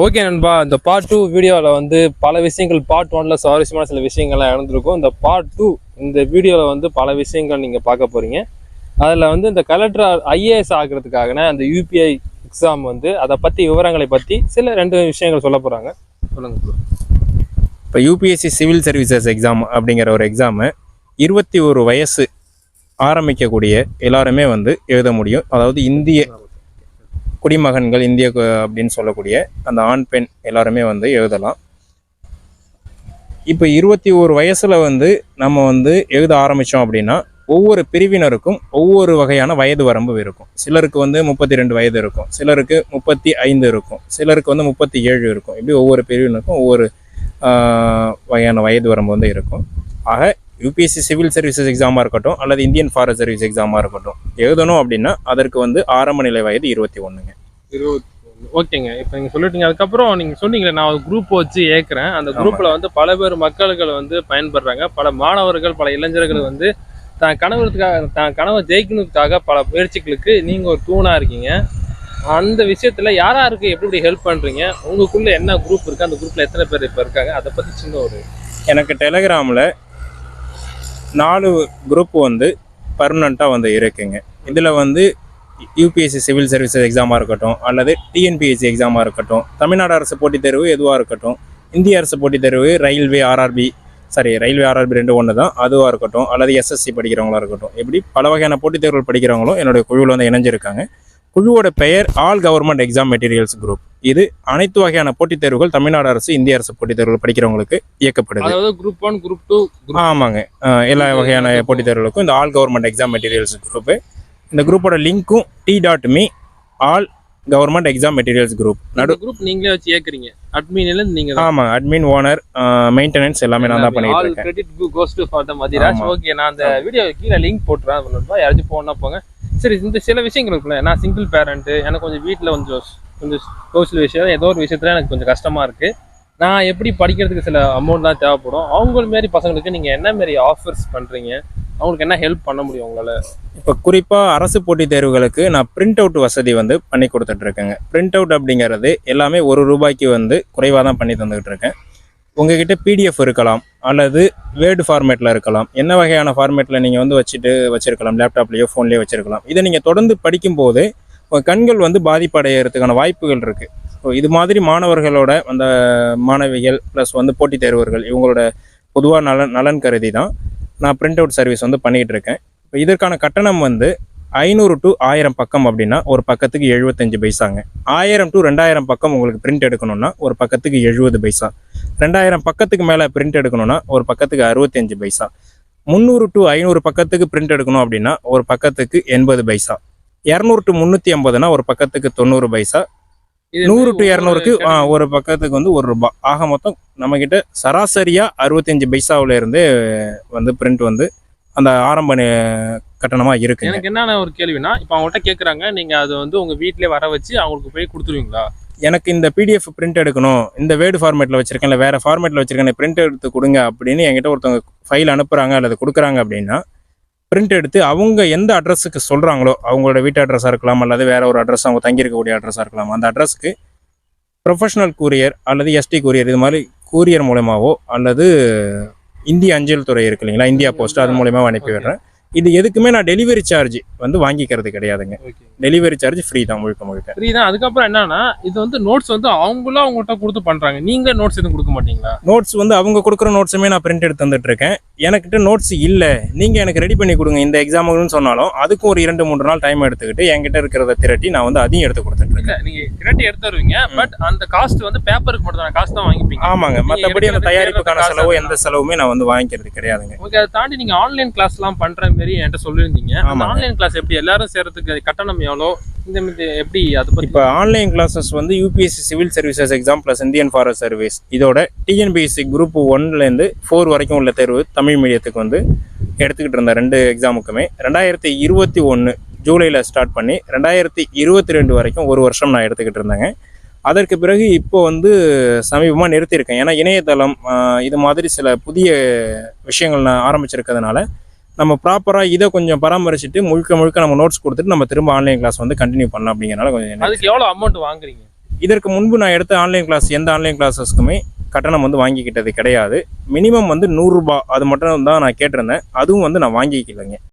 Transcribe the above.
Okay நண்பா, இந்த part 2 வீடியோவில் வந்து பல விஷயங்கள் பார்ட் 1ல் சுவாரஸ்யமான சில விஷயங்கள்லாம் இழந்திருக்கும். இந்த பார்ட் 2 இந்த வீடியோவில் வந்து பல விஷயங்கள் நீங்கள் பார்க்க போகிறீங்க. அதில் வந்து இந்த கலெக்டர் ஐஏஎஸ் ஆகிறதுக்காக அந்த யூபிஐ எக்ஸாம் வந்து அதை பற்றி விவரங்களை பற்றி சில 2 விஷயங்கள் சொல்ல போகிறாங்க. சொல்லுங்கள். இப்போ யூபிஎஸ்சி சிவில் சர்வீசஸ் எக்ஸாம் அப்படிங்கிற ஒரு எக்ஸாமு 21 வயசு ஆரம்பிக்கக்கூடிய எல்லாருமே வந்து எழுத முடியும். அதாவது இந்திய குடிமகன்கள், இந்திய அப்படின்னு சொல்லக்கூடிய அந்த ஆண் பெண் எல்லாருமே வந்து எழுதலாம். இப்போ 21 வயசில் வந்து நம்ம வந்து எழுத ஆரம்பித்தோம் அப்படின்னா ஒவ்வொரு பிரிவினருக்கும் ஒவ்வொரு வகையான வயது வரம்பு இருக்கும். சிலருக்கு வந்து 32 வயது இருக்கும், சிலருக்கு 35 இருக்கும், சிலருக்கு வந்து 37 இருக்கும். இப்படி ஒவ்வொரு பிரிவினருக்கும் ஒவ்வொரு வகையான வயது வரம்பு வந்து இருக்கும். ஆக யூபிஎஸ்சி சிவில் சர்வீசஸ் எக்ஸாமாக இருக்கட்டும் அல்லது இந்தியன் ஃபாரஸ்ட் சர்வீஸ் எக்ஸாமாக இருக்கட்டும் எழுதணும் அப்படின்னா அதற்கு வந்து ஆரம்ப நிலை வயது 21ங்க. 21. ஓகேங்க. இப்போ நீங்கள் சொல்லிட்டீங்க. அதுக்கப்புறம் நீங்கள் சொன்னீங்களே, நான் ஒரு குரூப் வச்சு ஏற்கிறேன். அந்த குரூப்பில் வந்து பல பேர் மக்கள்கள் வந்து பயன்படுறாங்க. பல மாணவர்கள், பல இளைஞர்கள் வந்து தான் கனவை ஜெயிக்கணுக்காக பல முயற்சிகளுக்கு நீங்கள் ஒரு தூணாக இருக்கீங்க. அந்த விஷயத்தில் யாராருக்கு எப்படி ஹெல்ப் பண்ணுறீங்க? உங்களுக்குள்ளே என்ன குரூப் இருக்குது? அந்த குரூப்பில் எத்தனை பேர் இப்போ இருக்காங்க? அதை பற்றி சின்ன ஒரு எனக்கு டெலகிராமில் 4 குரூப் வந்து பர்மனண்ட்டாக வந்து இருக்குங்க. இதில் வந்து யூபிஎஸ்சி சிவில் சர்வீசஸ் எக்ஸாமாக இருக்கட்டும் அல்லது டிஎன்பிஎஸ்சி எக்ஸாமாக இருக்கட்டும், தமிழ்நாடு அரசு போட்டித் தேர்வு எதுவாக இருக்கட்டும், இந்திய அரசு போட்டித் தேர்வு, ரயில்வே ஆர்ஆர்பி 2 ஒன்று தான், அதுவாக இருக்கட்டும் அல்லது எஸ்எஸ்சி படிக்கிறவங்களா இருக்கட்டும், இப்படி பல வகையான போட்டித் தேர்வுகள் படிக்கிறவங்களும் என்னுடைய குழுவில் வந்து இணைஞ்சிருக்காங்க. குழுவோட பெயர் all government exam materials group. இது அனைத்து வகையான போட்டித் தேர்வுகள் தமிழ்நாடு அரசு, இந்திய அரசு போட்டித் தேர்வுகள் படிக்கிறவங்களுக்கு இயக்கப்படுது. அதாவது குரூப் 1, குரூப் 2. ஆமாங்க, எல்லா வகையான போட்டித் தேர்வுகளுக்கும் இந்த all government exam materials group. இந்த குரூப்போட லிங்க்கும் t.me all government exam materials group. Group நீங்களே வச்சு ஏக்குறீங்க? அட்மின்ல நீங்க? ஆமாம், அட்மின், ஓனர், மெயின்டெனன்ஸ் எல்லாமே நான் தான் பண்ணிட்டு இருக்கேன். All credit goes to for the Mathiraj. Okay, நான் அந்த வீடியோ கீழே லிங்க் போட்டுறேன். யாராச்சும் போனா போங்க. சரி, இந்த சில விஷயங்கள் இருக்குல்ல, நான் சிங்கிள் பேரண்ட், எனக்கு கொஞ்சம் வீட்டில் கொஞ்சம் சோசியல் விஷயம், ஏதோ ஒரு விஷயத்துல எனக்கு கொஞ்சம் கஷ்டமா இருக்கு. நான் எப்படி படிக்கிறதுக்கு சில அமௌண்ட் தான் தேவைப்படும். அவங்க மாரி பசங்களுக்கு நீங்கள் என்ன மாரி ஆஃபர்ஸ் பண்ணுறீங்க? அவங்களுக்கு என்ன ஹெல்ப் பண்ண முடியும் உங்களால்? இப்போ குறிப்பாக அரசு போட்டித் தேர்வுகளுக்கு நான் பிரிண்ட் அவுட் வசதி வந்து பண்ணி கொடுத்துட்ருக்கேங்க. பிரிண்ட் அவுட் அப்படிங்கிறது எல்லாமே ₹1 வந்து குறைவாக தான் பண்ணி தந்துக்கிட்டு இருக்கேன். உங்ககிட்ட பிடிஎஃப் இருக்கலாம் அல்லது வேர்டு ஃபார்மேட்டில் இருக்கலாம். என்ன வகையான ஃபார்மேட்டில் நீங்கள் வந்து வச்சுருக்கலாம், லேப்டாப்லேயோ ஃபோன்லேயோ வச்சுருக்கலாம். இதை நீங்கள் தொடர்ந்து படிக்கும்போது உங்கள் கண்கள் வந்து பாதிப்படைகிறதுக்கான வாய்ப்புகள் இருக்குது. ஸோ இது மாதிரி மாணவர்களோட அந்த மாணவிகள் ப்ளஸ் வந்து போட்டித் தேர்வர்கள் இவங்களோட பொதுவாக நலன் கருதி தான் நான் பிரிண்ட் அவுட் சர்வீஸ் வந்து பண்ணிகிட்டு இருக்கேன். இப்போ இதற்கான கட்டணம் வந்து 500 to 1000 பக்கம் அப்படின்னா ஒரு பக்கத்துக்கு 75 பைசாங்க. 1000 to 2000 பக்கம் உங்களுக்கு பிரிண்ட் எடுக்கணும்னா ஒரு பக்கத்துக்கு 70 பைசா. 2000 பக்கத்துக்கு மேலே பிரிண்ட் எடுக்கணும்னா ஒரு பக்கத்துக்கு 65 பைசா. 300 to 500 பக்கத்துக்கு பிரிண்ட் எடுக்கணும் அப்படின்னா ஒரு பக்கத்துக்கு 80 பைசா. 200 to 350னா ஒரு பக்கத்துக்கு 90 பைசா. 100 to 200க்கு ஒரு பக்கத்துக்கு வந்து ₹1. ஆக மொத்தம் நம்மக்கிட்ட சராசரியாக 65 பைசாவில இருந்து வந்து பிரிண்ட் வந்து அந்த ஆரம்ப கட்டணமாக இருக்கு. எனக்கு என்னென்ன ஒரு கேள்வினா, இப்போ அவங்கள்ட்ட கேட்குறாங்க, நீங்கள் அதை வந்து உங்கள் வீட்டிலே வர வச்சு அவங்களுக்கு போய் கொடுத்துருவீங்களா? எனக்கு இந்த பிடிஎஃப் பிரிண்ட் எடுக்கணும், இந்த வேர்டு ஃபார்மேட்டில் வச்சுருக்கேன், இல்லை வேறு ஃபார்மேட்டில் வச்சுருக்கேன், பிரிண்ட் எடுத்து கொடுங்க அப்படின்னு என்கிட்ட ஒருத்தவங்க ஃபைல் அனுப்புகிறாங்க அல்லது கொடுக்குறாங்க அப்படின்னா பிரிண்ட் எடுத்து அவங்க எந்த அட்ரஸுக்கு சொல்கிறாங்களோ, அவங்களோட வீட்டு அட்ரஸாக இருக்கலாம் அல்லது வேற ஒரு அட்ரஸ், அவங்க தங்கியிருக்கக்கூடிய அட்ரஸாக இருக்கலாம், அந்த அட்ரஸ்க்கு ப்ரொஃபஷனல் கூரியர் அல்லது எஸ்டி கூரியர் இது மாதிரி கூரியர் மூலமாகவோ அல்லது இந்திய அஞ்சல் துறை இருக்கு இல்லைங்களா, இந்தியா போஸ்ட், அது மூலமாக அனுப்பி விடுறேன். இது எதுக்குமே நான் டெலிவரி சார்ஜ் வந்து வாங்கிக்கிறது கிடையாதுங்க. டெலிவரி சார்ஜ் ஃப்ரீ தான், முழுக்க ஃப்ரீ தான். அதுக்கப்புறம் என்னன்னா, இது வந்து நோட்ஸ் வந்து அவங்களும் அவங்கள்ட்ட கொடுத்து பண்றாங்க. நீங்க நோட்ஸ் எதுவும் கொடுக்க மாட்டீங்களா? நோட்ஸ் வந்து அவங்க கொடுக்குற நோட்ஸுமே நான் பிரிண்ட் எடுத்து வந்துட்டு இருக்கேன். எனக்கிட்ட நோட்ஸ் இல்லை, நீங்க எனக்கு ரெடி பண்ணி கொடுங்க இந்த எக்ஸாமுன்னு சொன்னாலும் அதுக்கும் ஒரு 2-3 நாள் டைம் எடுத்துக்கிட்டு என்கிட்ட இருக்கிறத திரட்டி நான் வந்து அதையும் எடுத்து கொடுத்துட்டு இருக்கேன். நீங்க திரட்டி எடுத்து வருவீங்க, பட் அந்த காஸ்ட் வந்து பேப்பருக்கு மட்டும் தான் காசு தான் வாங்கிப்பீங்க. ஆமாங்க, மற்றபடி அந்த தயாரிப்புக்கான செலவு எந்த செலவுமே நான் வந்து வாங்கிக்கிறது கிடையாதுங்க. ஓகே, அதை தாண்டி நீங்க ஆன்லைன் கிளாஸ் எல்லாம் பண்ற மாதிரி என்கிட்ட சொல்லியிருந்தீங்க. ஆன்லைன் கிளாஸ் எப்படி எல்லாரும் சேர்றதுக்கு கட்டணம் எவ்வளோ, இந்த எப்படி அதை பத்தி? இப்போ ஆன்லைன் கிளாஸஸ் வந்து UPSC civil services exam plus Indian forest service இதோட டிஎன்பிஎஸ்சி குரூப் 1லேருந்து 4 வரைக்கும் உள்ள தேர்வு தமிழ் மீடியத்துக்கு வந்து எடுத்துக்கிட்டு இருந்த 2 எக்ஸாமுக்குமே 2021 ஜூலையில் ஸ்டார்ட் பண்ணி 2022 வரைக்கும் 1 வருஷம் நான் எடுத்துக்கிட்டு இருந்தேங்க. அதற்கு பிறகு இப்போ வந்து சமீபமாக நிறுத்தியிருக்கேன். ஏன்னா இணையதளம் இது மாதிரி சில புதிய விஷயங்கள் நான் ஆரம்பிச்சிருக்கிறதுனால நம்ம ப்ராப்பராக இதை கொஞ்சம் பராமரிச்சுட்டு முழுக்க நம்ம நோட்ஸ் கொடுத்துட்டு நம்ம திரும்ப ஆன்லைன் கிளாஸ் வந்து கண்டினியூ பண்ணலாம் அப்படிங்கிறனால கொஞ்சம். அதுக்கு எவ்வளோ அமௌண்ட் வாங்குறீங்க? இதற்கு முன்பு நான் எடுத்த ஆன்லைன் கிளாஸ் எந்த ஆன்லைன் கிளாஸஸ்க்குமே கட்டணம் வந்து வாங்கிக்கிட்டது கிடையாது. மினிமம் வந்து 100 ரூபாய் அது மட்டும் தான் நான் கேட்டிருந்தேன். அதுவும் வந்து நான் வாங்கிக்கலைங்க.